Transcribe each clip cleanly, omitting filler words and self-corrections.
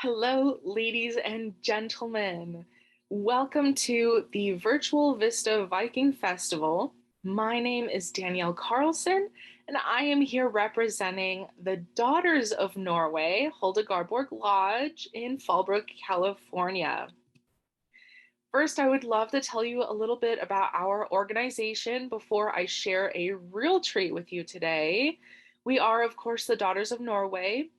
Hello, ladies and gentlemen. Welcome to the Virtual Vista Viking Festival. My name is Danielle Carlson, and I am here representing the Daughters of Norway, Hulda Garborg Lodge in Fallbrook, California. First, I would love to tell you a little bit about our organization before I share a real treat with you today. We are, of course, the Daughters of Norway,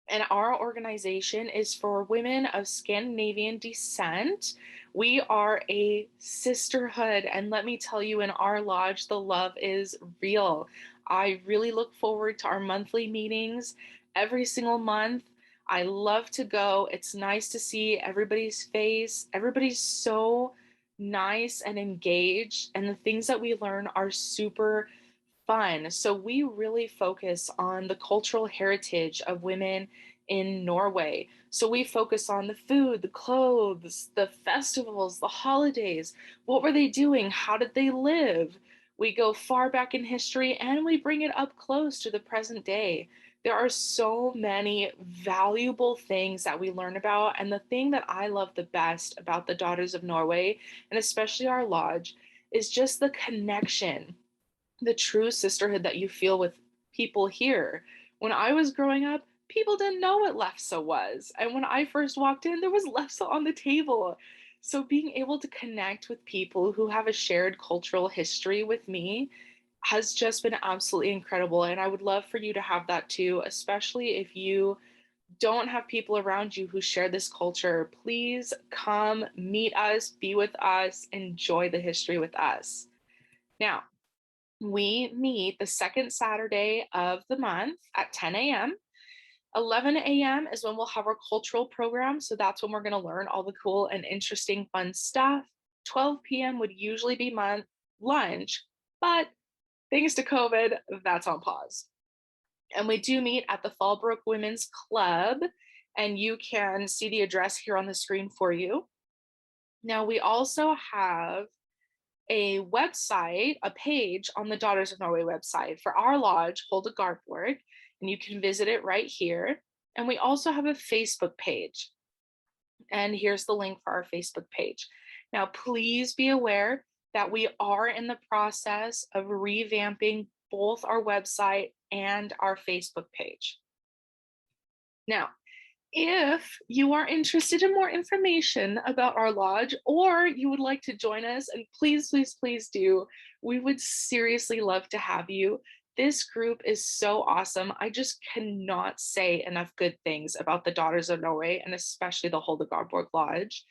and our organization is for women of Scandinavian descent. We are a sisterhood, and let me tell you, in our lodge, the love is real. I really look forward to our monthly meetings every single month. I love to go. It's nice to see everybody's face. Everybody's so nice and engaged, and the things that we learn are super fun. So we really focus on the cultural heritage of women in Norway. So we focus on the food, the clothes, the festivals, the holidays. What were they doing? How did they live? We go far back in history and we bring it up close to the present day. There are so many valuable things that we learn about. And the thing that I love the best about the Daughters of Norway, and especially our lodge, is just the connection, the true sisterhood that you feel with people here. When I was growing up, people didn't know what lefse was. And when I first walked in, there was lefse on the table. So being able to connect with people who have a shared cultural history with me has just been absolutely incredible. And I would love for you to have that too, especially if you don't have people around you who share this culture. Please come meet us, be with us, enjoy the history with us. Now, we meet the second Saturday of the month at 10 a.m. 11 a.m. is when we'll have our cultural program. So that's when we're going to learn all the cool and interesting fun stuff. 12 p.m. would usually be lunch, but thanks to COVID, that's on pause. And we do meet at the Fallbrook Women's Club, and you can see the address here on the screen for you. Now, we also have a website, a page on the Daughters of Norway website for our lodge, Hulda Garborg, and you can visit it right here. And we also have a Facebook page. And here's the link for our Facebook page. Now, please be aware that we are in the process of revamping both our website and our Facebook page. Now, if you are interested in more information about our lodge, or you would like to join us, and please, please, please do, we would seriously love to have you. This group is so awesome. I just cannot say enough good things about the Daughters of Norway, and especially the Hulda Garborg Lodge.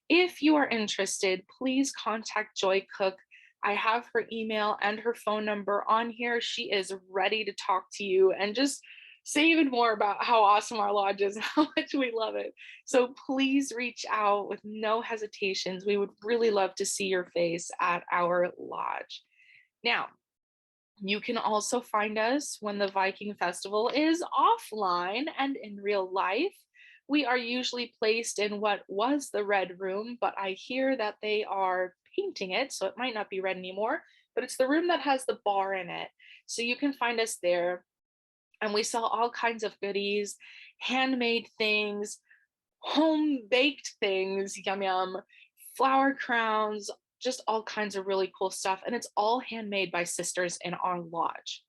If you are interested, please contact Joy Cook. I have her email and her phone number on here. She is ready to talk to you and just say even more about how awesome our lodge is and how much we love it. So please reach out with no hesitations. We would really love to see your face at our lodge. Now, you can also find us when the Viking Festival is offline and in real life. We are usually placed in what was the Red Room, but I hear that they are painting it, so it might not be red anymore, but it's the room that has the bar in it. So you can find us there. And we sell all kinds of goodies, handmade things, home baked things, yum yum, flower crowns, just all kinds of really cool stuff. And it's all handmade by sisters in our lodge.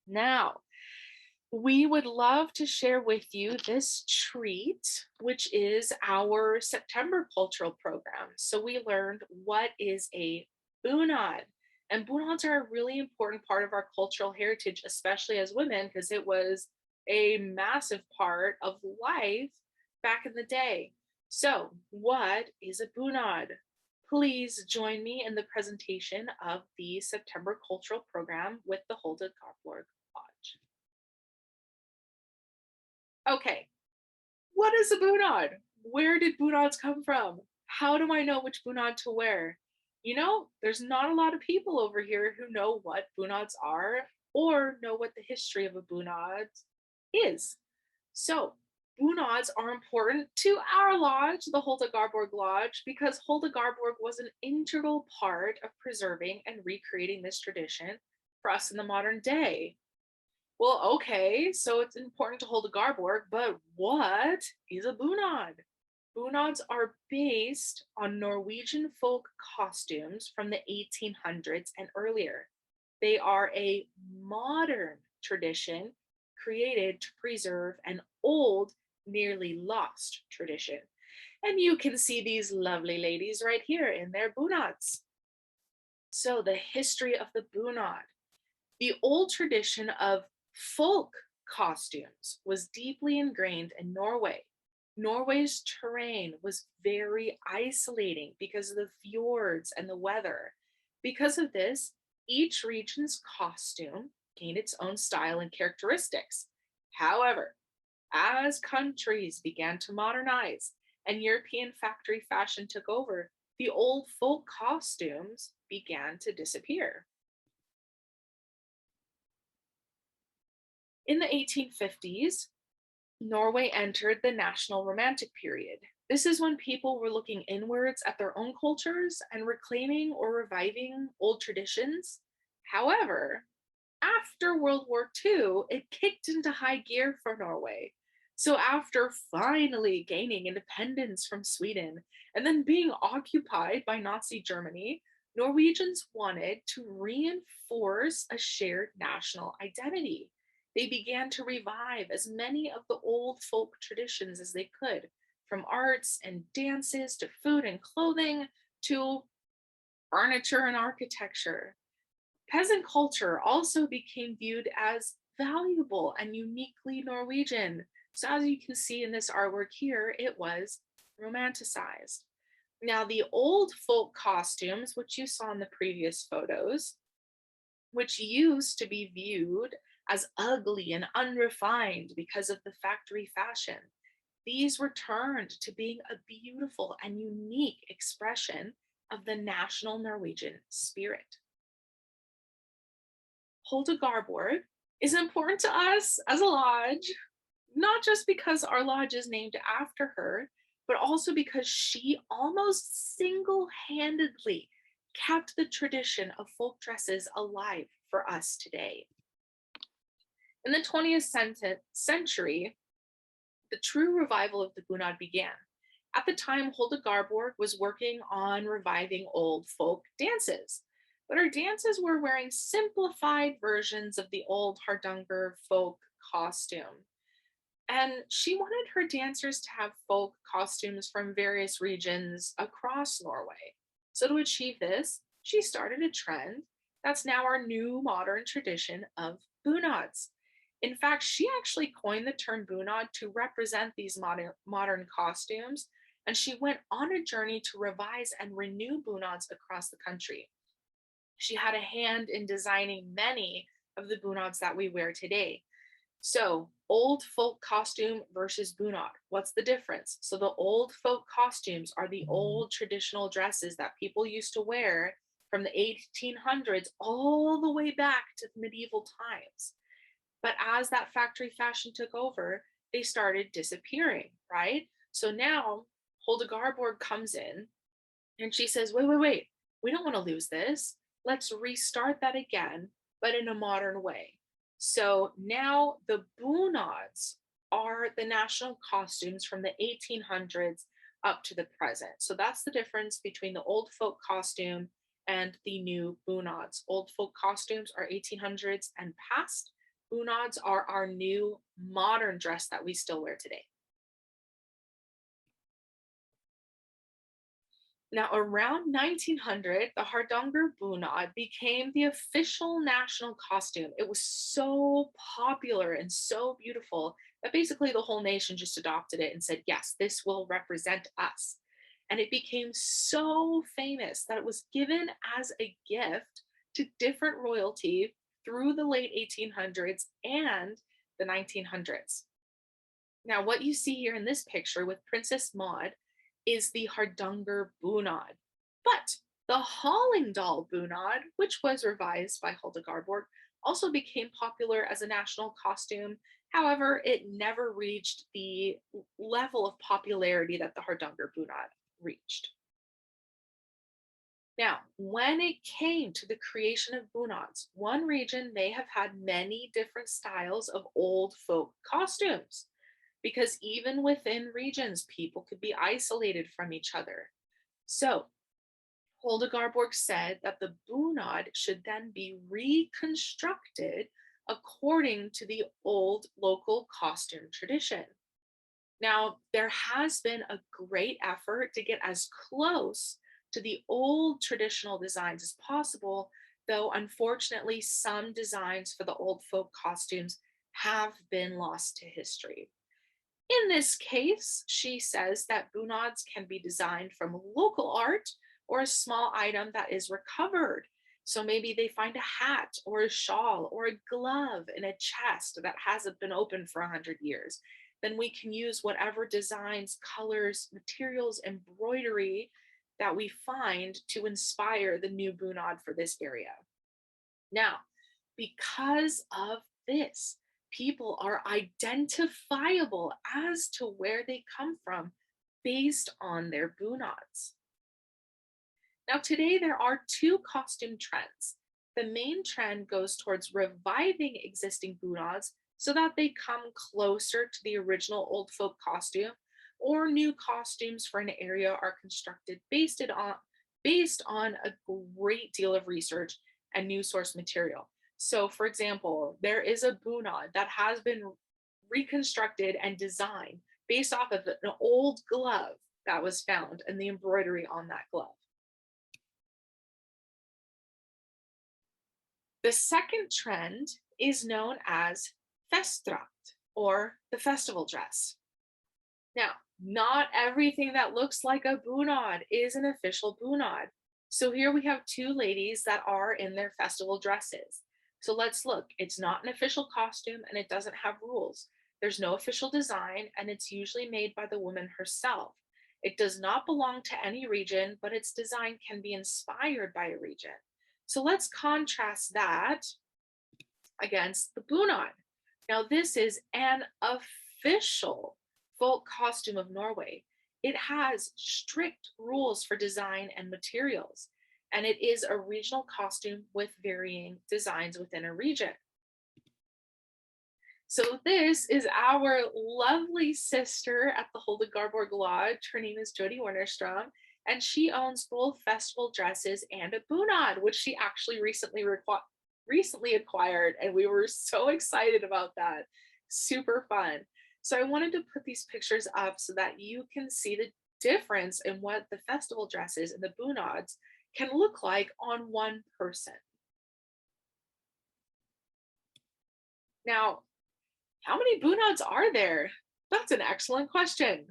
Now, we would love to share with you this treat, which is our September cultural program. So we learned what is a bunad. And bunads are a really important part of our cultural heritage, especially as women, because it was a massive part of life back in the day. So, what is a bunad? Please join me in the presentation of the September cultural program with the Hulda Garborg Lodge. Okay, what is a bunad? Where did bunads come from? How do I know which bunad to wear? You know, there's not a lot of people over here who know what bunads are or know what the history of a bunad is. So, bunads are important to our lodge, the Hulda Garborg Lodge, because Hulda Garborg was an integral part of preserving and recreating this tradition for us in the modern day. Well, okay, so it's important to hold a garborg, but what is a bunad? Bunads are based on Norwegian folk costumes from the 1800s and earlier. They are a modern tradition created to preserve an old, nearly lost tradition. And you can see these lovely ladies right here in their bunads. So, the history of the bunad. The old tradition of folk costumes was deeply ingrained in Norway. Norway's terrain was very isolating because of the fjords and the weather. Because of this, each region's costume gained its own style and characteristics. However, as countries began to modernize and European factory fashion took over, the old folk costumes began to disappear. In the 1850s, Norway entered the National Romantic period. This is when people were looking inwards at their own cultures and reclaiming or reviving old traditions. However, after World War II, it kicked into high gear for Norway. So, after finally gaining independence from Sweden and then being occupied by Nazi Germany, Norwegians wanted to reinforce a shared national identity. They began to revive as many of the old folk traditions as they could, from arts and dances to food and clothing to furniture and architecture. Peasant culture also became viewed as valuable and uniquely Norwegian. So, as you can see in this artwork here, it was romanticized. Now, the old folk costumes, which you saw in the previous photos, which used to be viewed as ugly and unrefined because of the factory fashion, these returned to being a beautiful and unique expression of the national Norwegian spirit. Hulda Garborg is important to us as a lodge, not just because our lodge is named after her, but also because she almost single handedly kept the tradition of folk dresses alive for us today. In the 20th century, the true revival of the bunad began. At the time, Hulda Garborg was working on reviving old folk dances, but her dances were wearing simplified versions of the old Hardanger folk costume. And she wanted her dancers to have folk costumes from various regions across Norway. So, to achieve this, she started a trend that's now our new modern tradition of bunads. In fact, she actually coined the term bunad to represent these modern costumes, and she went on a journey to revise and renew bunads across the country. She had a hand in designing many of the bunads that we wear today. So, old folk costume versus bunad. What's the difference? So, the old folk costumes are the old traditional dresses that people used to wear from the 1800s all the way back to medieval times. But as that factory fashion took over, they started disappearing, right? So now Hulda Garborg comes in and she says, wait, wait, wait, we don't want to lose this. Let's restart that again, but in a modern way. So now the bunads are the national costumes from the 1800s up to the present. So that's the difference between the old folk costume and the new bunads. Old folk costumes are 1800s and past. Bunads are our new modern dress that we still wear today. Now, around 1900, the Hardanger bunad became the official national costume. It was so popular and so beautiful that basically the whole nation just adopted it and said, yes, this will represent us. And it became so famous that it was given as a gift to different royalty through the late 1800s and the 1900s. Now, what you see here in this picture with Princess Maud is the Hardanger bunad. But the Hallingdal bunad, which was revised by Hulda Garborg, also became popular as a national costume. However, it never reached the level of popularity that the Hardanger bunad reached. Now, when it came to the creation of bunads, one region may have had many different styles of old folk costumes, because even within regions, people could be isolated from each other. So, Hulda Garborg said that the bunad should then be reconstructed according to the old local costume tradition. Now, there has been a great effort to get as close to the old traditional designs as possible, though unfortunately, some designs for the old folk costumes have been lost to history. In this case, she says that bunads can be designed from local art or a small item that is recovered. So maybe they find a hat or a shawl or a glove in a chest that hasn't been opened for 100 years. Then we can use whatever designs, colors, materials, embroidery that we find to inspire the new bunad for this area. Now, because of this, people are identifiable as to where they come from based on their bunads. Now, today there are two costume trends. The main trend goes towards reviving existing bunads so that they come closer to the original old folk costume, or new costumes for an area are constructed based on a great deal of research and new source material. So, for example, there is a bunad that has been reconstructed and designed based off of an old glove that was found and the embroidery on that glove. The second trend is known as festdrakt, or the festival dress. Now, not everything that looks like a bunad is an official bunad. So here we have two ladies that are in their festival dresses. So let's look. It's not an official costume and it doesn't have rules. There's no official design and it's usually made by the woman herself. It does not belong to any region, but its design can be inspired by a region. So let's contrast that against the bunad. Now, this is an official folk costume of Norway. It has strict rules for design and materials, and it is a regional costume with varying designs within a region. So this is our lovely sister at the Hulda Garborg Lodge. Her name is Jody Wernerstrom, and she owns both festival dresses and a bunad, which she actually recently acquired, and we were so excited about that. Super fun. So I wanted to put these pictures up so that you can see the difference in what the festival dresses and the bunads can look like on one person. Now, how many bunads are there? That's an excellent question.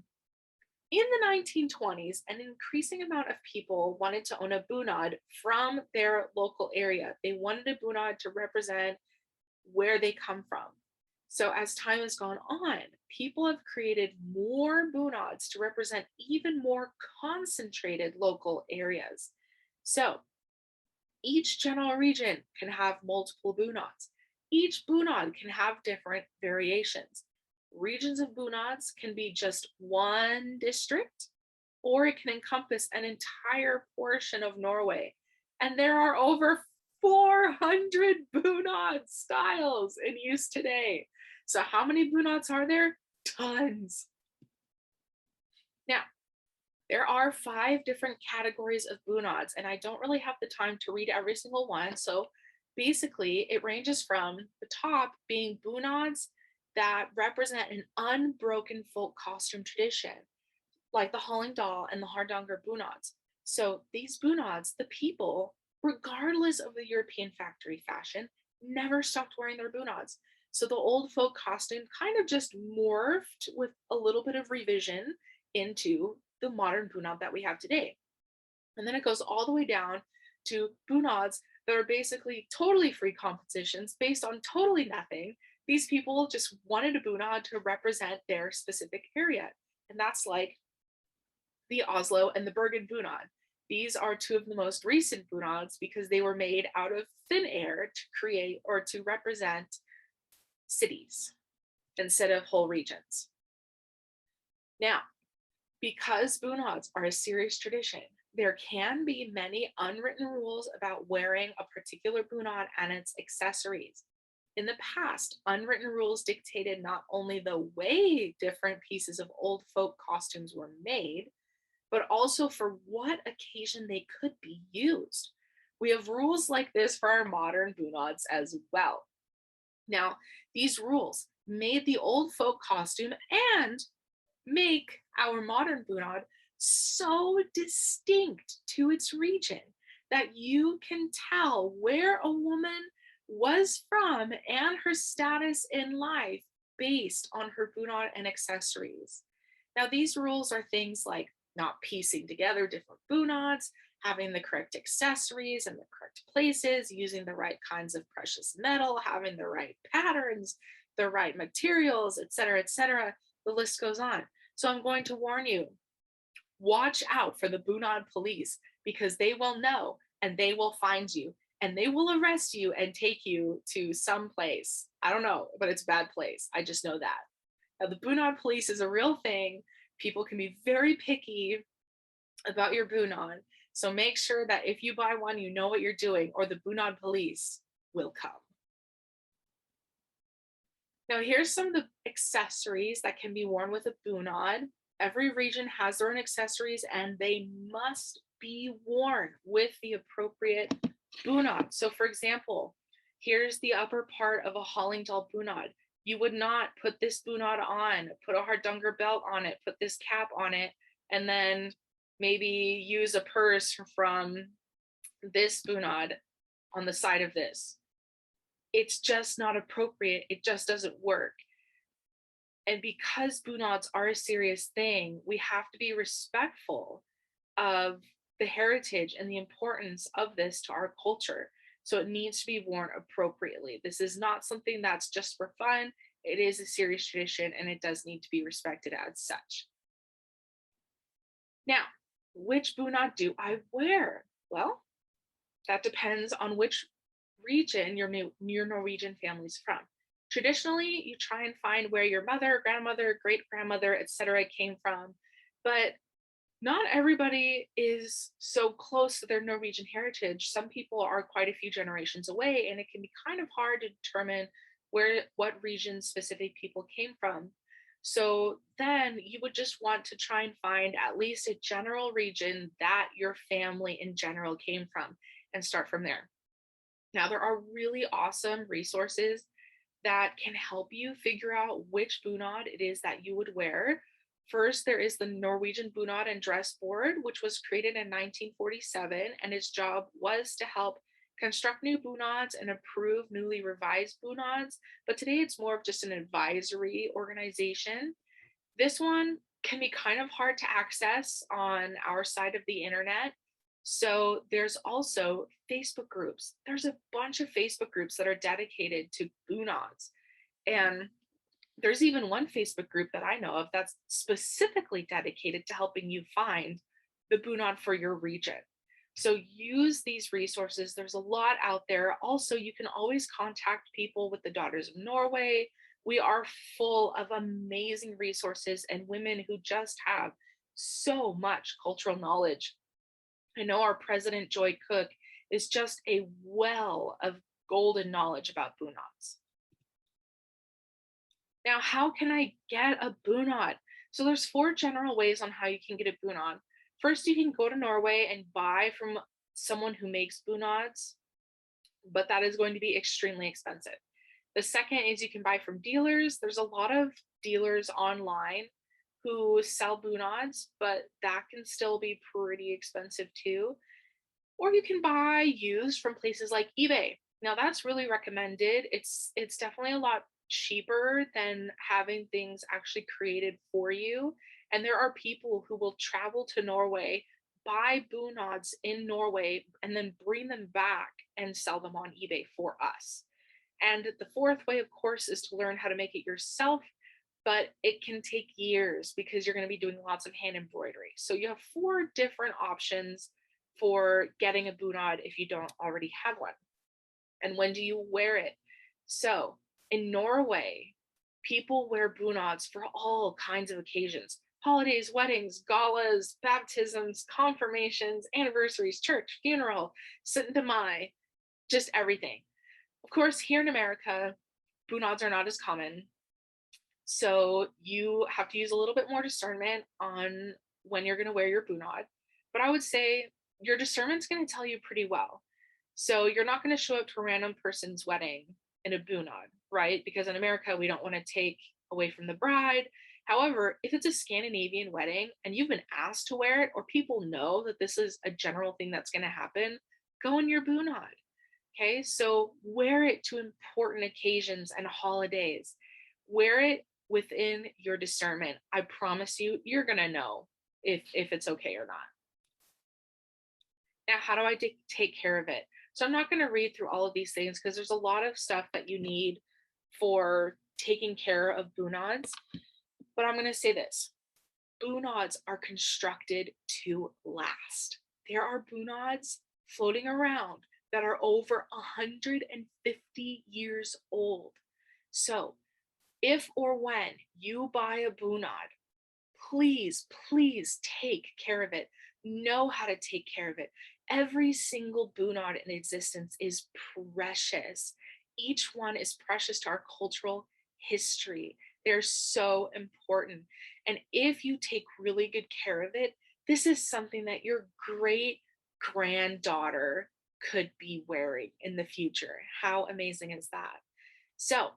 In the 1920s, an increasing amount of people wanted to own a bunad from their local area. They wanted a bunad to represent where they come from. So as time has gone on, people have created more bunads to represent even more concentrated local areas. So each general region can have multiple bunads. Each bunad can have different variations. Regions of bunads can be just one district, or it can encompass an entire portion of Norway. And there are over 400 bunad styles in use today. So how many bunads are there? Tons. Now, there are 5 different categories of bunads, and I don't really have the time to read every single one. So basically, it ranges from the top being bunads that represent an unbroken folk costume tradition, like the Hallingdal and the Hardanger bunads. So these bunads, the people, regardless of the European factory fashion, never stopped wearing their bunads. So the old folk costume kind of just morphed with a little bit of revision into the modern bunad that we have today. And then it goes all the way down to bunads that are basically totally free compositions based on totally nothing. These people just wanted a bunad to represent their specific area. And that's like the Oslo and the Bergen bunad. These are 2 of the most recent bunads because they were made out of thin air to create or to represent cities instead of whole regions. Now, because bunads are a serious tradition, there can be many unwritten rules about wearing a particular bunad and its accessories. In the past, unwritten rules dictated not only the way different pieces of old folk costumes were made, but also for what occasion they could be used. We have rules like this for our modern bunads as well. Now, these rules made the old folk costume and make our modern bunad so distinct to its region that you can tell where a woman was from and her status in life based on her bunad and accessories. Now, these rules are things like not piecing together different bunads, having the correct accessories in the correct places, using the right kinds of precious metal, having the right patterns, the right materials, etc., etc. The list goes on. So I'm going to warn you, watch out for the bunad police because they will know and they will find you and they will arrest you and take you to some place. I don't know, but it's a bad place. I just know that. Now, the bunad police is a real thing. People can be very picky about your bunad. So make sure that if you buy one, you know what you're doing, or the bunad police will come. Now, here's some of the accessories that can be worn with a bunad. Every region has their own accessories and they must be worn with the appropriate bunad. So, for example, here's the upper part of a Hallingdal bunad. You would not put this bunad on, put a Hardanger belt on it, put this cap on it, and then maybe use a purse from this bunad on the side of this. It's just not appropriate. It just doesn't work. And because bunads are a serious thing, we have to be respectful of the heritage and the importance of this to our culture. So it needs to be worn appropriately. This is not something that's just for fun. It is a serious tradition and it does need to be respected as such. Now, which bunad do I wear? Well, that depends on which region your Norwegian family's from. Traditionally, you try and find where your mother, grandmother, great grandmother, etc. came from, but not everybody is so close to their Norwegian heritage. Some people are quite a few generations away, and it can be kind of hard to determine what region specific people came from. So then you would just want to try and find at least a general region that your family in general came from and start from there. Now, there are really awesome resources that can help you figure out which bunad it is that you would wear. First, there is the Norwegian Bunad and Dress Board, which was created in 1947, and its job was to help construct new bunads and approve newly revised bunads. But today it's more of just an advisory organization. This one can be kind of hard to access on our side of the internet. So there's also Facebook groups. There's a bunch of Facebook groups that are dedicated to bunads. And there's even one Facebook group that I know of that's specifically dedicated to helping you find the bunad for your region. So use these resources. There's a lot out there. Also, you can always contact people with the Daughters of Norway. We are full of amazing resources and women who just have so much cultural knowledge. I know our president, Joy Cook, is just a well of golden knowledge about bunads. Now, how can I get a bunad? So there's 4 general ways on how you can get a bunad. First, you can go to Norway and buy from someone who makes bunads, but that is going to be extremely expensive. The second is you can buy from dealers. There's a lot of dealers online who sell bunads, but that can still be pretty expensive too. Or you can buy used from places like eBay. Now that's really recommended. It's definitely a lot cheaper than having things actually created for you. And there are people who will travel to Norway, buy bunads in Norway, and then bring them back and sell them on eBay for us. And the fourth way, of course, is to learn how to make it yourself, but it can take years because you're going to be doing lots of hand embroidery. So you have 4 different options for getting a bunad if you don't already have one. And when do you wear it? So in Norway, people wear bunads for all kinds of occasions. holidays, weddings, galas, baptisms, confirmations, anniversaries, church, funeral, Mai, just everything. Of course, here in America, bunads are not as common. So you have to use a little bit more discernment on when you're going to wear your bunad. But I would say your discernment's going to tell you pretty well. So you're not going to show up to a random person's wedding in a bunad, right? Because in America, we don't want to take away from the bride. However, if it's a Scandinavian wedding and you've been asked to wear it, or people know that this is a general thing that's going to happen, go in your bunad. Okay, so wear it to important occasions and holidays. Wear it within your discernment. I promise you, you're going to know if it's okay or not. Now, how do I take care of it? So I'm not going to read through all of these things because there's a lot of stuff that you need for taking care of bunads. But I'm going to say this. Bunads are constructed to last. There are bunads floating around that are over 150 years old. So if or when you buy a bunad, please, please take care of it. Know how to take care of it. Every single bunad in existence is precious. Each one is precious to our cultural history. They're so important. And if you take really good care of it, this is something that your great granddaughter could be wearing in the future. How amazing is that? So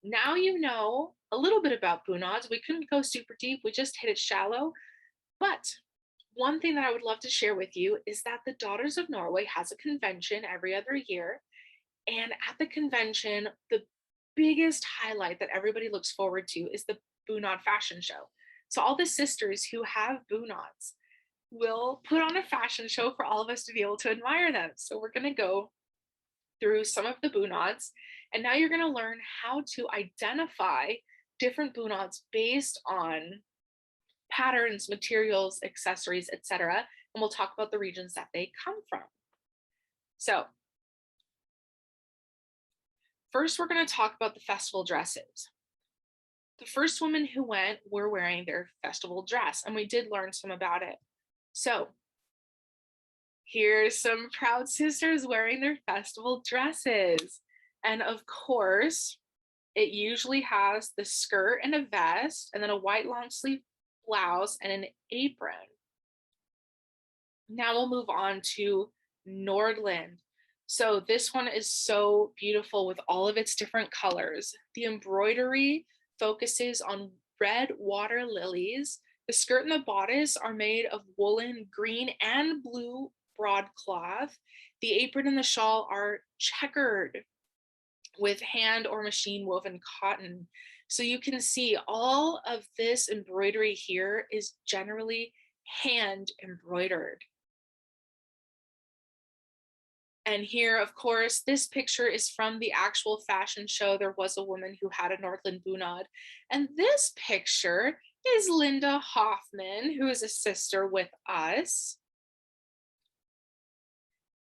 now you know a little bit about bunads. We couldn't go super deep. We just hit it shallow. But one thing that I would love to share with you is that the Daughters of Norway has a convention every other year. And at the convention, the biggest highlight that everybody looks forward to is the bunad fashion show. So all the sisters who have bunads will put on a fashion show for all of us to be able to admire them. So we're going to go through some of the bunads, and now you're going to learn how to identify different bunads based on patterns, materials, accessories, etc. And we'll talk about the regions that they come from. So first, we're going to talk about the festival dresses. The first women who went were wearing their festival dress, and we did learn some about it. So here's some proud sisters wearing their festival dresses. And of course, it usually has the skirt and a vest, and then a white long sleeve blouse and an apron. Now we'll move on to Nordland. So this one is so beautiful with all of its different colors. The embroidery focuses on red water lilies. The skirt and the bodice are made of woolen, green, and blue broadcloth. The apron and the shawl are checkered with hand or machine woven cotton. So you can see all of this embroidery here is generally hand embroidered. And here, of course, this picture is from the actual fashion show. There was a woman who had a Nordland bunad. And this picture is Linda Hoffman, who is a sister with us.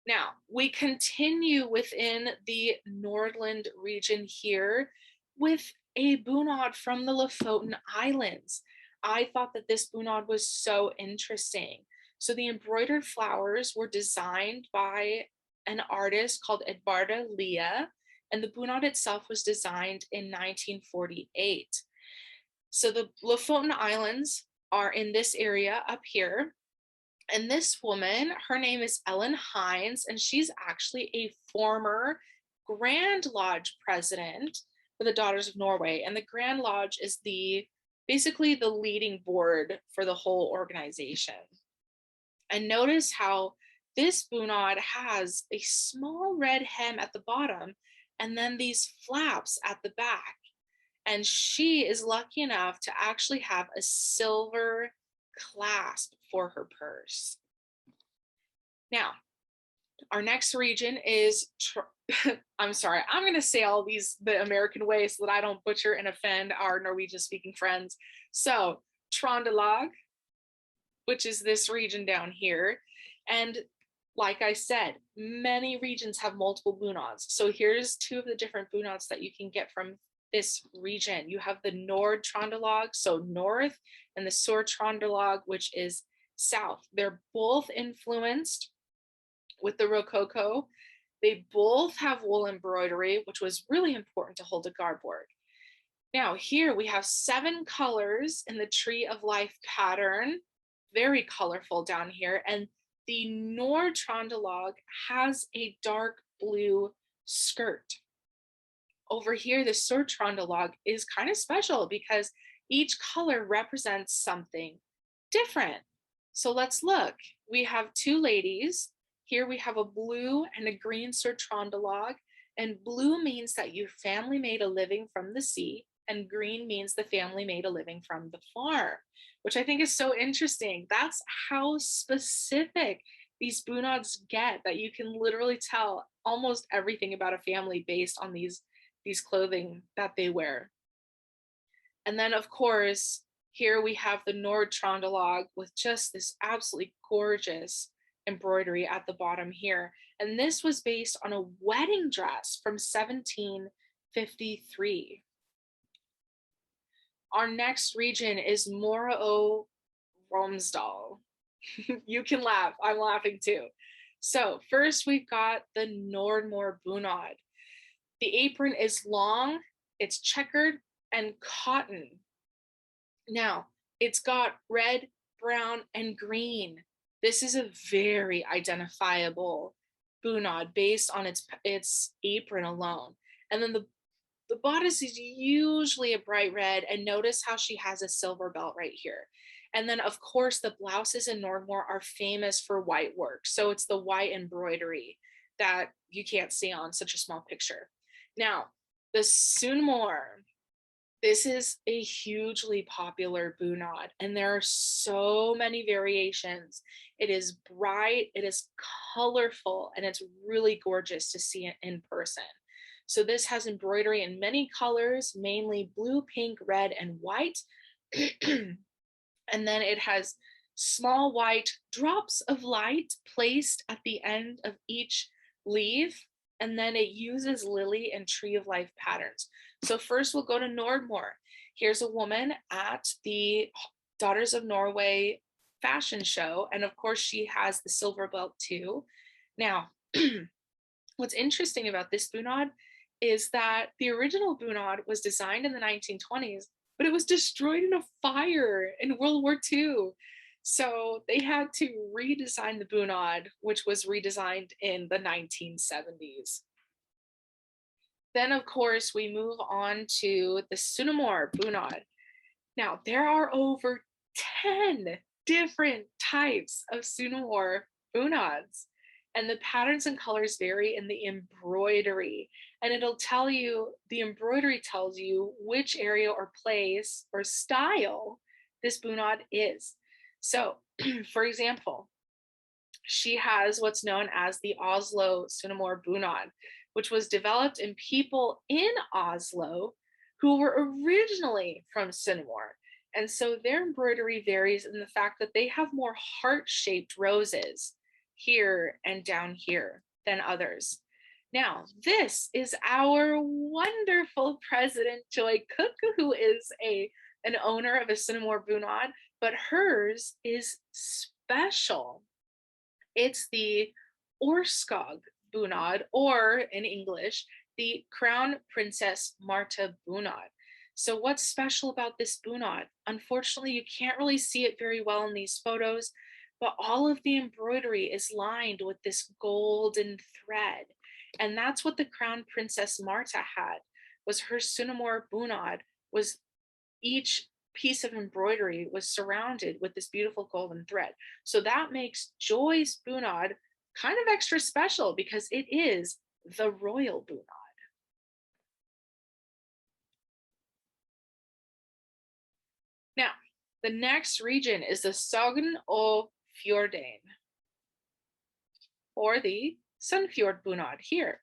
Now, we continue within the Nordland region here with a bunad from the Lofoten Islands. I thought that this bunad was so interesting. So the embroidered flowers were designed by an artist called Edvarda Lia, and the bunad itself was designed in 1948. So the Lofoten Islands are in this area up here. And this woman, her name is Ellen Hines, and she's actually a former Grand Lodge president for the Daughters of Norway. And the Grand Lodge is basically the leading board for the whole organization. And notice how this bunad has a small red hem at the bottom and then these flaps at the back. And she is lucky enough to actually have a silver clasp for her purse. Now, our next region is, I'm sorry, I'm going to say all these the American way so that I don't butcher and offend our Norwegian speaking friends. So, Trondelag, which is this region down here. And like I said, many regions have multiple bunads. So here's two of the different bunads that you can get from this region. You have the Nord-Trondelag, so north, and the Sur-Trondelag, which is south. They're both influenced with the Rococo. They both have wool embroidery, which was really important to Hulda Garborg. Now here we have 7 colors in the Tree of Life pattern, very colorful down here. And the Nord-Trondelag has a dark blue skirt. Over here, the Sur-Trondelag is kind of special because each color represents something different. So let's look. We have 2 ladies. Here we have a blue and a green Sur-Trondelag, and blue means that your family made a living from the sea, and green means the family made a living from the farm, which I think is so interesting. That's how specific these bunads get, that you can literally tell almost everything about a family based on these clothing that they wear. And then of course, here we have the Nord-Trondelag with just this absolutely gorgeous embroidery at the bottom here. And this was based on a wedding dress from 1753. Our next region is Møre og Romsdal. You can laugh, I'm laughing too. So first we've got the Nordmøre bunad. The apron is long, it's checkered, and cotton. Now, it's got red, brown, and green. This is a very identifiable bunad based on its apron alone. And then the bodice is usually a bright red, and notice how she has a silver belt right here. And then of course the blouses in Nordmøre are famous for white work. So it's the white embroidery that you can't see on such a small picture. Now, the Sunnmøre, this is a hugely popular bunad, and there are so many variations. It is bright, it is colorful, and it's really gorgeous to see it in person. So this has embroidery in many colors, mainly blue, pink, red, and white. And then it has small white drops of light placed at the end of each leaf. And then it uses lily and tree of life patterns. So first we'll go to Nordmøre. Here's a woman at the Daughters of Norway fashion show. And of course she has the silver belt too. Now, what's interesting about this bunad is that the original bunad was designed in the 1920s, but it was destroyed in a fire in World War II. So they had to redesign the bunad, which was redesigned in the 1970s. Then, of course, we move on to the Sunnmøre bunad. Now, there are over 10 different types of Sunnmøre bunads, and the patterns and colors vary in the embroidery. And it'll tell you, the embroidery tells you which area or place or style this bunad is. So, for example, she has what's known as the Oslo Sunnmøre bunad, which was developed in people in Oslo who were originally from Sunnmøre. And so their embroidery varies in the fact that they have more heart-shaped roses here and down here than others. Now, this is our wonderful President Joy Cook, who is an owner of a Sunnmøre bunad, but hers is special. It's the Orskog bunad, or in English, the Crown Princess Marta bunad. So what's special about this bunad? Unfortunately, you can't really see it very well in these photos, but all of the embroidery is lined with this golden thread. And that's what the Crown Princess Marta had, was her Sunnmøre bunad, was each piece of embroidery was surrounded with this beautiful golden thread. So that makes Joy's bunad kind of extra special because it is the royal bunad. Now, the next region is the Sogn og Fjordane, or the Sunnfjord bunad here.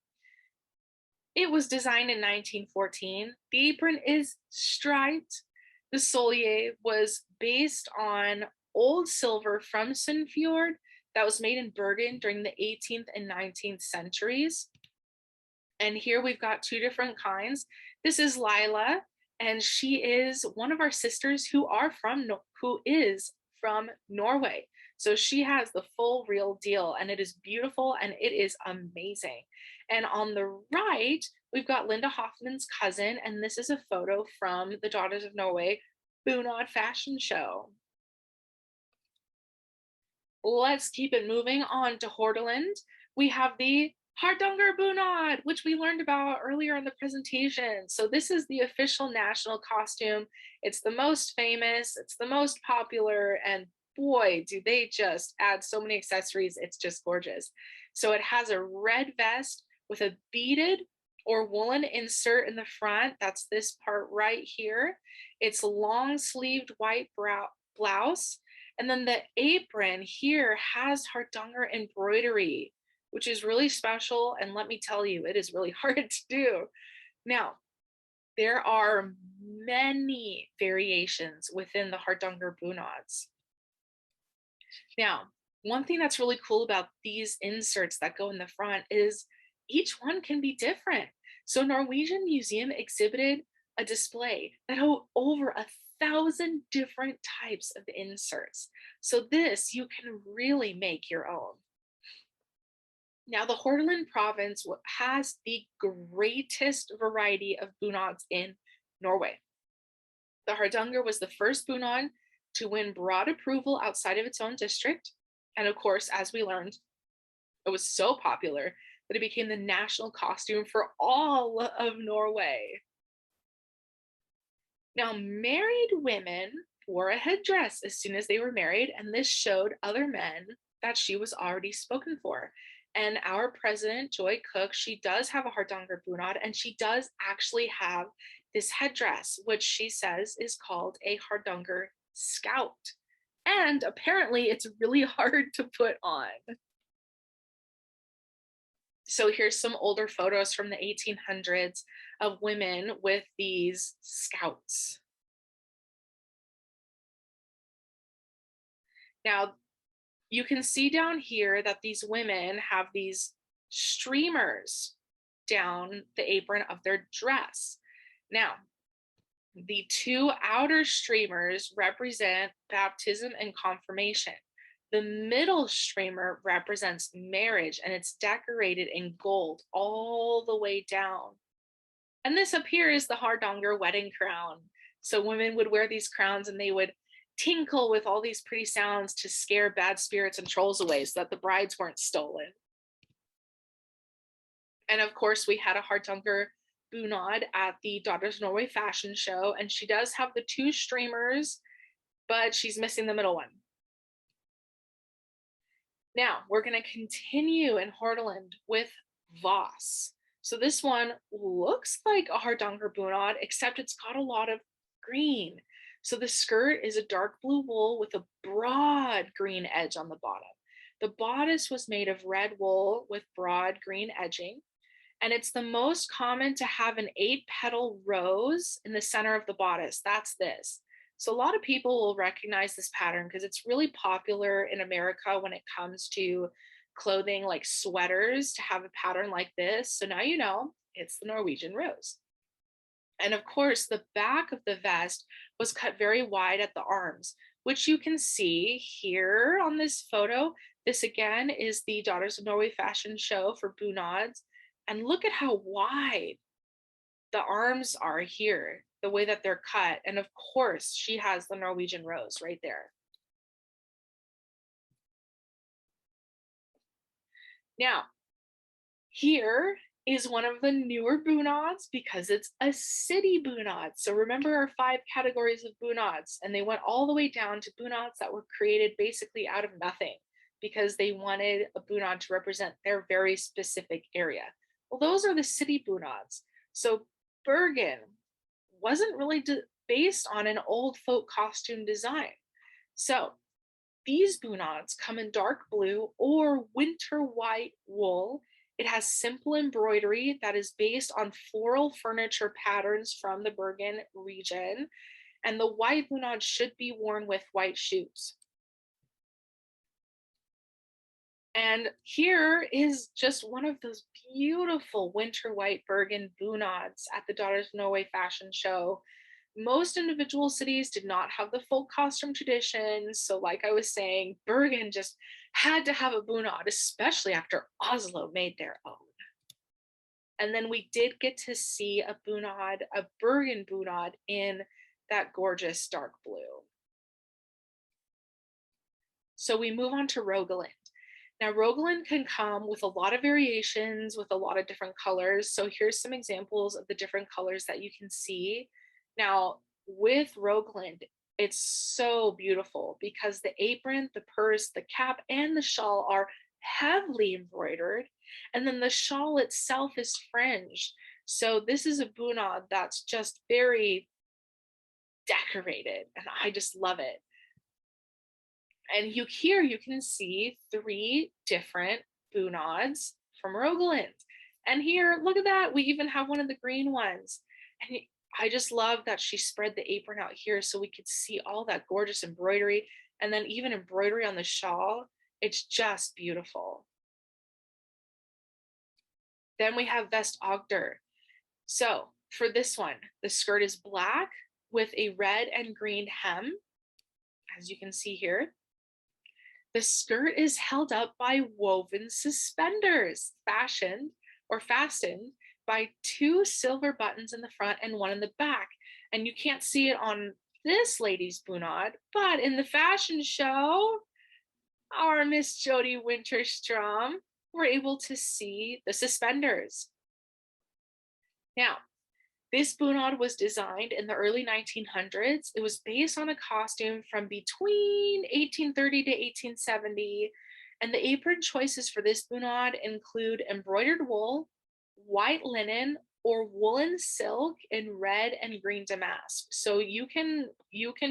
It was designed in 1914. The apron is striped. The solier was based on old silver from Sunnfjord that was made in Bergen during the 18th and 19th centuries. And here we've got 2 different kinds. This is Lila, and she is one of our sisters who is from Norway. So she has the full real deal, and it is beautiful and it is amazing. And on the right, we've got Linda Hoffman's cousin, and this is a photo from the Daughters of Norway bunad fashion show. Let's keep it moving on to Hordaland. We have the Hardanger bunad, which we learned about earlier in the presentation. So this is the official national costume. It's the most famous, it's the most popular, and boy, do they just add so many accessories. It's just gorgeous. So it has a red vest with a beaded or woolen insert in the front. That's this part right here. It's long sleeved white blouse. And then the apron here has Hardanger embroidery, which is really special. And let me tell you, it is really hard to do. Now, there are many variations within the Hardanger bunads. Now, one thing that's really cool about these inserts that go in the front is each one can be different. So Norwegian Museum exhibited a display that had over 1,000 different types of inserts. So this you can really make your own. Now, the Hordaland province has the greatest variety of bunads in Norway. The Hardanger was the first bunad to win broad approval outside of its own district. And of course, as we learned, it was so popular that it became the national costume for all of Norway. Now, married women wore a headdress as soon as they were married, and this showed other men that she was already spoken for. And our president, Joy Cook, she does have a Hardanger bunad, and she does actually have this headdress, which she says is called a Hardanger scout. And apparently it's really hard to put on. So here's some older photos from the 1800s of women with these scouts. Now, you can see down here that these women have these streamers down the apron of their dress. Now, the two outer streamers represent baptism and confirmation. The middle streamer represents marriage, and it's decorated in gold all the way down. And this up here is the Hardanger wedding crown. So women would wear these crowns and they would tinkle with all these pretty sounds to scare bad spirits and trolls away so that the brides weren't stolen. And of course, we had a Hardanger bunad at the Daughters of Norway fashion show, and she does have the two streamers, but she's missing the middle one. Now, we're going to continue in Hordaland with Voss. So this one looks like a Hardanger bunad, except it's got a lot of green. So the skirt is a dark blue wool with a broad green edge on the bottom. The bodice was made of red wool with broad green edging. And it's the most common to have an 8-petal rose in the center of the bodice. That's this. So a lot of people will recognize this pattern because it's really popular in America when it comes to clothing like sweaters to have a pattern like this. So now you know it's the Norwegian rose. And of course, the back of the vest was cut very wide at the arms, which you can see here on this photo. This again is the Daughters of Norway fashion show for bunads. And look at how wide the arms are here, the way that they're cut. And of course, she has the Norwegian rose right there. Now, here is one of the newer bunads because it's a city bunad. So remember our 5 categories of bunads, and they went all the way down to bunads that were created basically out of nothing because they wanted a bunad to represent their very specific area. Well, those are the city bunads. So Bergen wasn't really based on an old folk costume design. So these bunads come in dark blue or winter white wool. It has simple embroidery that is based on floral furniture patterns from the Bergen region. And the white bunad should be worn with white shoes. And here is just one of those beautiful winter white Bergen bunads at the Daughters of Norway fashion show. Most individual cities did not have the full costume traditions. So, like I was saying, Bergen just had to have a bunad, especially after Oslo made their own. And then we did get to see a bunad, a Bergen bunad in that gorgeous dark blue. So we move on to Rogaland. Now, Rogaland can come with a lot of variations with a lot of different colors. So here's some examples of the different colors that you can see. Now, with Rogaland, it's so beautiful because the apron, the purse, the cap, and the shawl are heavily embroidered. And then the shawl itself is fringed. So this is a bunad that's just very decorated, and I just love it. And here you can see 3 different bunads from Rogaland. And here, look at that. We even have one of the green ones. And I just love that she spread the apron out here so we could see all that gorgeous embroidery and then even embroidery on the shawl. It's just beautiful. Then we have Vest-Agder. So for this one, the skirt is black with a red and green hem, as you can see here. The skirt is held up by woven suspenders, fastened by 2 silver buttons in the front and 1 in the back. And you can't see it on this lady's bunad, but in the fashion show, our Miss Jody Winterstrom, we're able to see the suspenders. Now, this bunad was designed in the early 1900s. It was based on a costume from between 1830 to 1870. And the apron choices for this bunad include embroidered wool, white linen, or woolen silk in red and green damask. So you can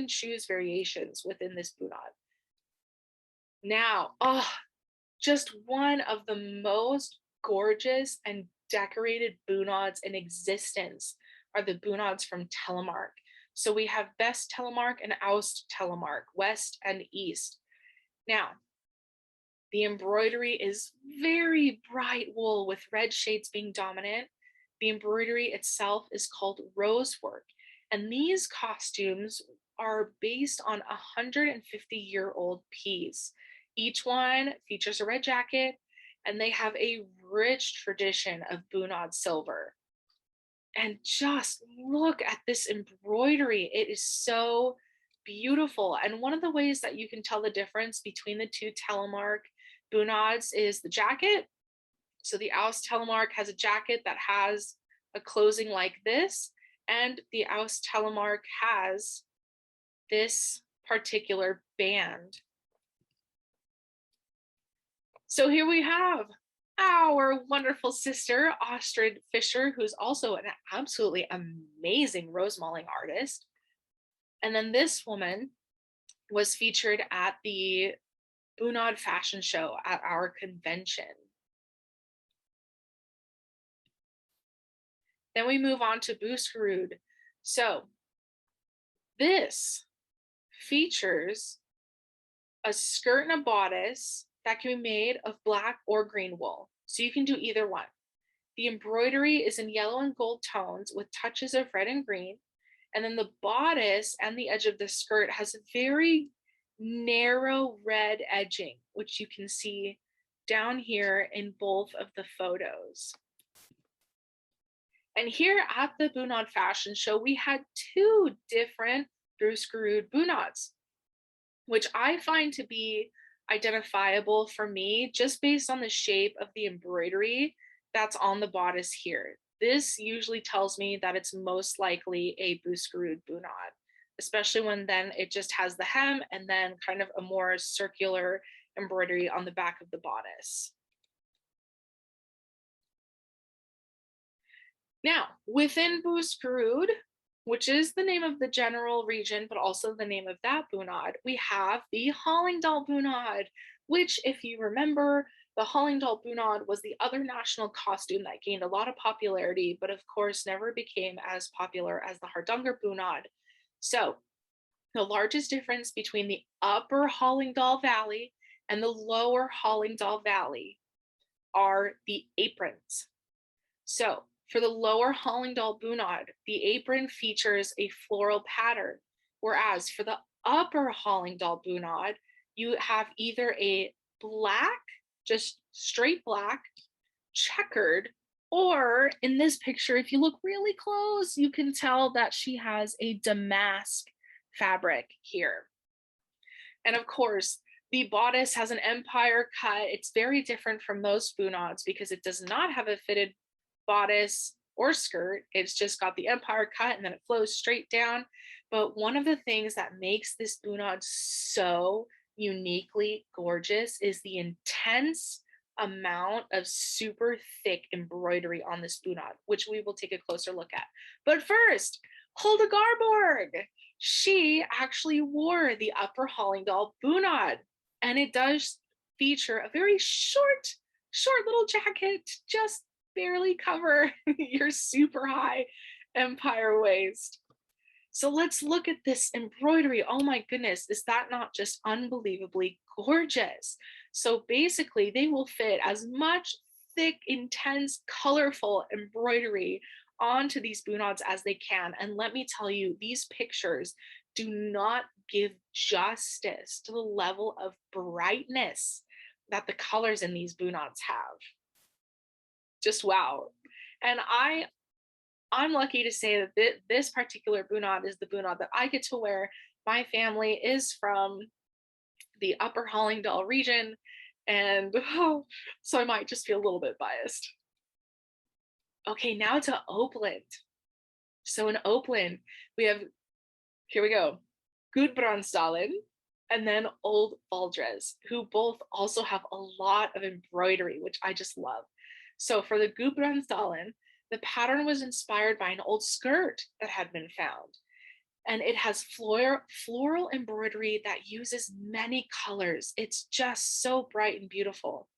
choose variations within this bunad. Now, just one of the most gorgeous and decorated bunads in existence are the bunads from Telemark. So we have Best Telemark and Oust Telemark, west and east. Now, the embroidery is very bright wool with red shades being dominant. The embroidery itself is called rosework. And these costumes are based on a 150-year-old piece. Each one features a red jacket, and they have a rich tradition of bunad silver. And just look at this embroidery. It is so beautiful. And one of the ways that you can tell the difference between the 2 Telemark bunads is the jacket. So the Oust Telemark has a jacket that has a closing like this, and the Oust Telemark has this particular band. So here we have our wonderful sister, Astrid Fischer, who's also an absolutely amazing rose mauling artist. And then this woman was featured at the Bunad fashion show at our convention. Then we move on to Buskerud. So this features a skirt and a bodice that can be made of black or green wool. So you can do either one. The embroidery is in yellow and gold tones with touches of red and green. And then the bodice and the edge of the skirt has a very narrow red edging, which you can see down here in both of the photos. And here at the Bunad fashion show, we had 2 different Buskerud bunads, which I find to be identifiable for me just based on the shape of the embroidery that's on the bodice here. This usually tells me that it's most likely a Buskerud bunad, especially when then it just has the hem and then kind of a more circular embroidery on the back of the bodice. Now, within Buskerud, which is the name of the general region, but also the name of that bunad, we have the Hallingdal bunad, which, if you remember, the Hallingdal bunad was the other national costume that gained a lot of popularity, but of course never became as popular as the Hardanger bunad. So the largest difference between the upper Hallingdal Valley and the lower Hallingdal Valley are the aprons. So for the lower Hallingdal bunad, the apron features a floral pattern, whereas for the upper Hallingdal bunad, you have either a black, just straight black, checkered, or in this picture, if you look really close, you can tell that she has a damask fabric here. And of course, the bodice has an empire cut. It's very different from most bunads because it does not have a fitted bodice or skirt. It's just got the empire cut and then it flows straight down. But one of the things that makes this bunad so uniquely gorgeous is the intense amount of super thick embroidery on this bunad, which we will take a closer look at. But first, Hulda Garborg. She actually wore the upper Hallingdal bunad, and it does feature a very short little jacket, just barely cover your super high empire waist. So let's look at this embroidery. Oh my goodness, is that not just unbelievably gorgeous? So basically, they will fit as much thick, intense, colorful embroidery onto these bunads as they can. And let me tell you, these pictures do not give justice to the level of brightness that the colors in these bunads have. Just wow. And I'm lucky to say that this particular bunad is the bunad that I get to wear. My family is from the upper Hallingdal region, and so I might just feel a little bit biased. Okay, now to Oppland. So in Oppland, we have, here we go, Gudbrandsdalen and then Old Valdres, who both also have a lot of embroidery, which I just love. So for the Gudbrandsdalen, the pattern was inspired by an old skirt that had been found. And it has floral embroidery that uses many colors. It's just so bright and beautiful.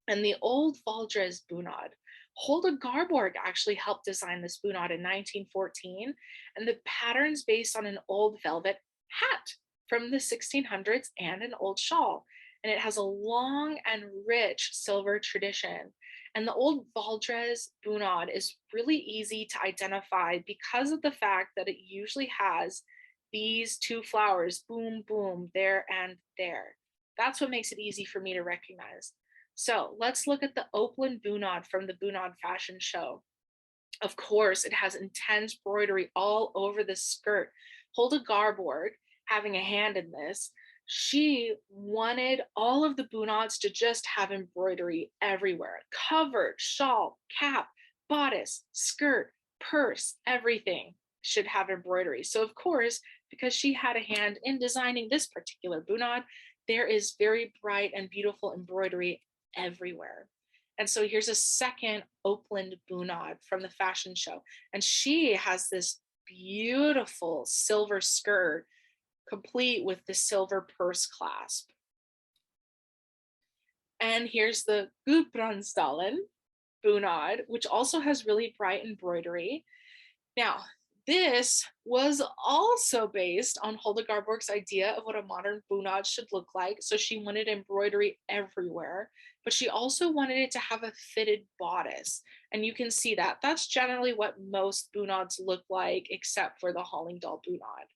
And the Old Valdres bunad, Hulda Garborg actually helped design this bunad in 1914. And the pattern's based on an old velvet hat from the 1600s and an old shawl. And it has a long and rich silver tradition. And the Old Valdres bunad is really easy to identify because of the fact that it usually has these two flowers, boom, boom, there and there. That's what makes it easy for me to recognize. So let's look at the Oppland bunad from the Bunad Fashion Show. Of course, it has intense embroidery all over the skirt. Hulda Garborg, having a hand in this, she wanted all of the bunads to just have embroidery everywhere. Covered, shawl, cap, bodice, skirt, purse, everything should have embroidery. So of course, because she had a hand in designing this particular bunad, there is very bright and beautiful embroidery everywhere. And so here's a second Oppland bunad from the fashion show. And she has this beautiful silver skirt complete with the silver purse clasp. And here's the Gudbrandsdalen bunad, which also has really bright embroidery. Now, this was also based on Hulda Garborg's idea of what a modern bunad should look like. So she wanted embroidery everywhere, but she also wanted it to have a fitted bodice. And you can see that. That's generally what most bunads look like, except for the Hallingdal bunad.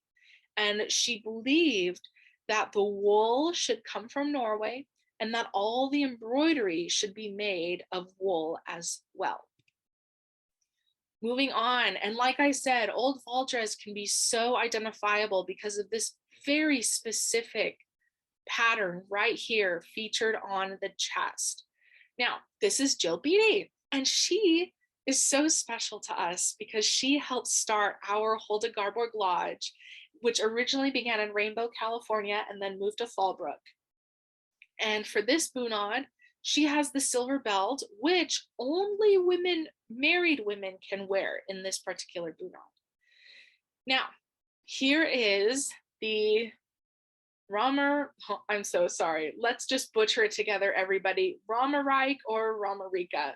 And she believed that the wool should come from Norway and that all the embroidery should be made of wool as well. Moving on, and like I said, Old Valdres can be so identifiable because of this very specific pattern right here featured on the chest. Now, this is Jill Beatty, and she is so special to us because she helped start our Hulda Garborg Lodge, which originally began in Rainbow, California, and then moved to Fallbrook. And for this bunad, she has the silver belt, which only married women can wear in this particular bunad. Now, here is the I'm so sorry. Let's just butcher it together, everybody. Ramareik or Ramarika.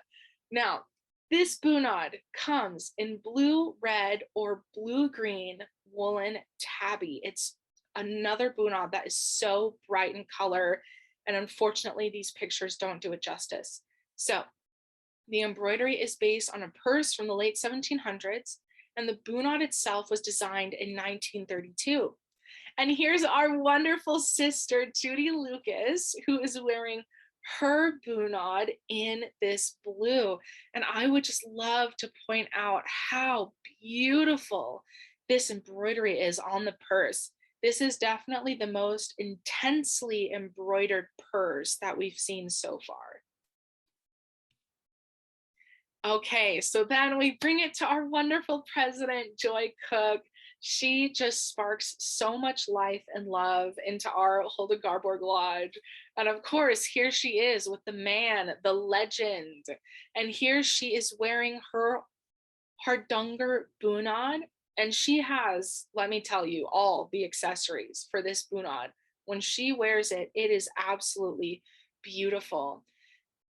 Now, this bunad comes in blue, red, or blue-green woolen tabby. It's another bunad that is so bright in color. And unfortunately, these pictures don't do it justice. So the embroidery is based on a purse from the late 1700s, and the bunad itself was designed in 1932. And here's our wonderful sister, Judy Lucas, who is wearing her bunad in this blue. And I would just love to point out how beautiful this embroidery is on the purse. This is definitely the most intensely embroidered purse that we've seen so far. Okay, so then we bring it to our wonderful president, Joy Cook. She just sparks so much life and love into our Hulda Garborg Lodge. And of course, here she is with the man, the legend. And here she is wearing her Hardanger bunad. And she has, let me tell you, all the accessories for this bunad. When she wears it, it is absolutely beautiful.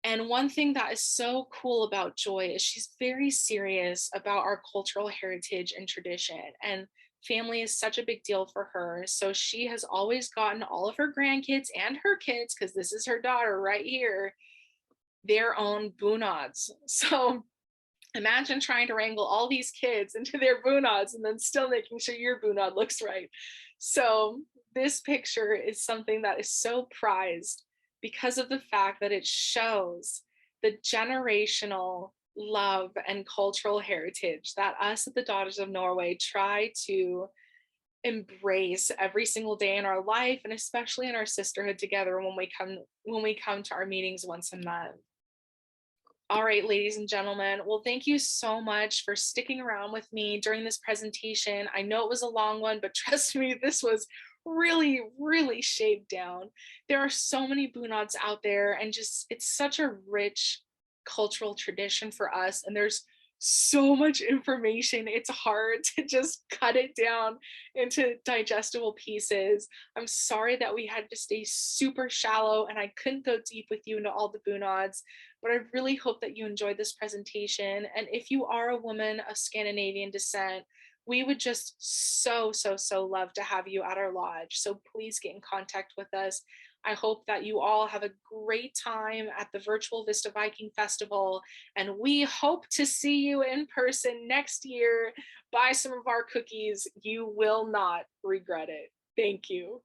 And one thing that is so cool about Joy is she's very serious about our cultural heritage and tradition. And family is such a big deal for her. So she has always gotten all of her grandkids and her kids, because this is her daughter right here, their own bunads. So imagine trying to wrangle all these kids into their bunads and then still making sure your bunad looks right. So this picture is something that is so prized because of the fact that it shows the generational love and cultural heritage that us at the Daughters of Norway try to embrace every single day in our life, and especially in our sisterhood together when we come to our meetings once a month. All right, ladies and gentlemen. Well, thank you so much for sticking around with me during this presentation. I know it was a long one, but trust me, this was really, really shaved down. There are so many bunads out there, and just it's such a rich cultural tradition for us. And there's so much information. It's hard to just cut it down into digestible pieces. I'm sorry that we had to stay super shallow and I couldn't go deep with you into all the bunads, but I really hope that you enjoyed this presentation. And if you are a woman of Scandinavian descent, we would just so love to have you at our lodge. So please get in contact with us. I hope that you all have a great time at the virtual Vista Viking Festival, and we hope to see you in person next year. Buy some of our cookies. You will not regret it. Thank you.